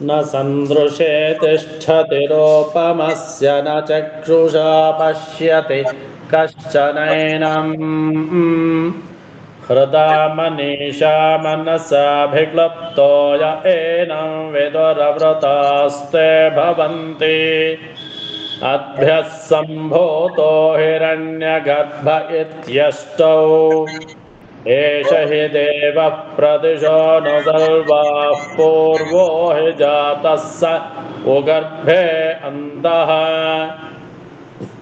न सन्दृशे तिष्ठतिरोपमस्य न चक्षुषा पश्यति कश्चनैनम् हृदा मनीषा मनसाभिक्लुप्तो य एनं विदुरवृतास्ते भवन्ति अद्भ्यः सम्भूतो हिरण्यगर्भ इत्यष्टौ एष हि देवः प्रतिशोऽनुसर्वाः पूर्वो हि जातः स उगर्भे अन्तः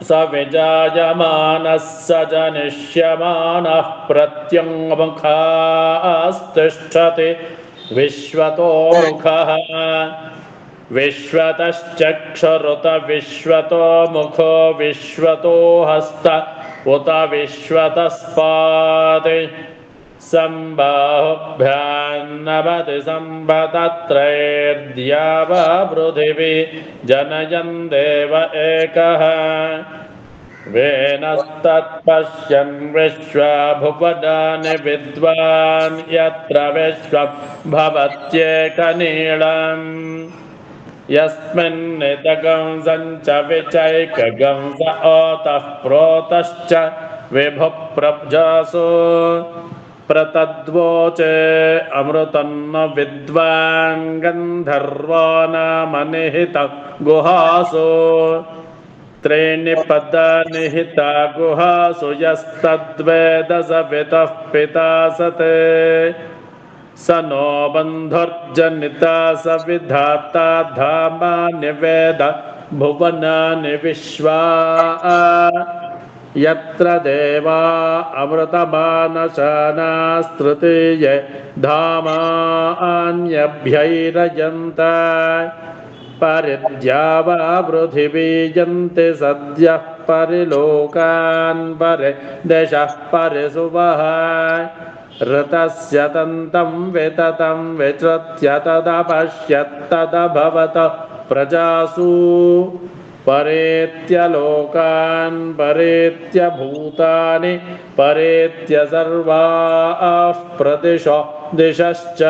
स विजायमानः स जनिष्यमानः प्रत्यङ्मुखास्तिष्ठति विश्वतो मुखः विश्वतश्चक्षुरुत विश्वतो मुखो विश्वतो हस्त उत विश्वतस्पात् सम्बाहुभ्यान्नवति सम्भतत्रैर्द्यावा पृथिवी जनयन् देव एकः वेनस्तत्पश्यन् विश्वाभुवनानि विद्वान् यत्र विश्वं भवत्येकनीलम् यस्मिन्निदगं सञ्च विचैकगं स ओतः प्रोतश्च विभुः प्रब्जासु प्रतद्वोचे अमृतन्न विद्वान् गन्धर्वो नाम निहित गुहासु त्रीणि पदानि हिता गुहासु यस्तद्वेद स वितः पिता सते स नो बन्धुर्जनिता स विधाता धामानि वेद भुवनानि विश्वा यत्र देवा अमृतमानशानास्तृतीये धामान्यभ्यैरजन्त परिद्यावा पृथिवी यन्ति सद्यः परिलोकान् परिदेशः परिसुवः ऋतस्य तन्तं विततं विश्रुत्य तदपश्यत्तदभवत प्रजासु परेत्य लोकान् परेत्य भूतानि परेत्य सर्वाः प्रदिशो दिशश्च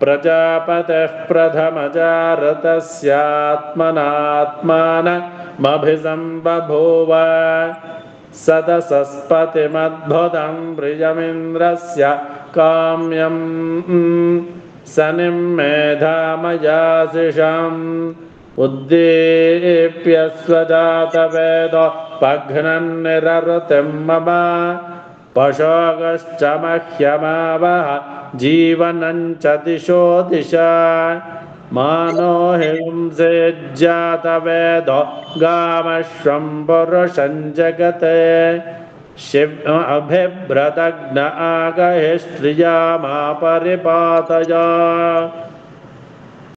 प्रजापतिः प्रथमजारतस्यात्मनात्मानमभिसम्बभूव सदसस्पतिमद्भुतं प्रियमिन्द्रस्य काम्यं सनिं मेधामयाशिषम् उद्दीप्य स्वजातवेदो पघ्नन्निरृतिं मम पशोगश्च मह्यमावह जीवनं च दिशो दिशा मानो हिंसेज्जातवेदो गामश्वं पुरुषं जगते शिवभिभ्रतघ्न आगहि स्त्रिया मा परिपातय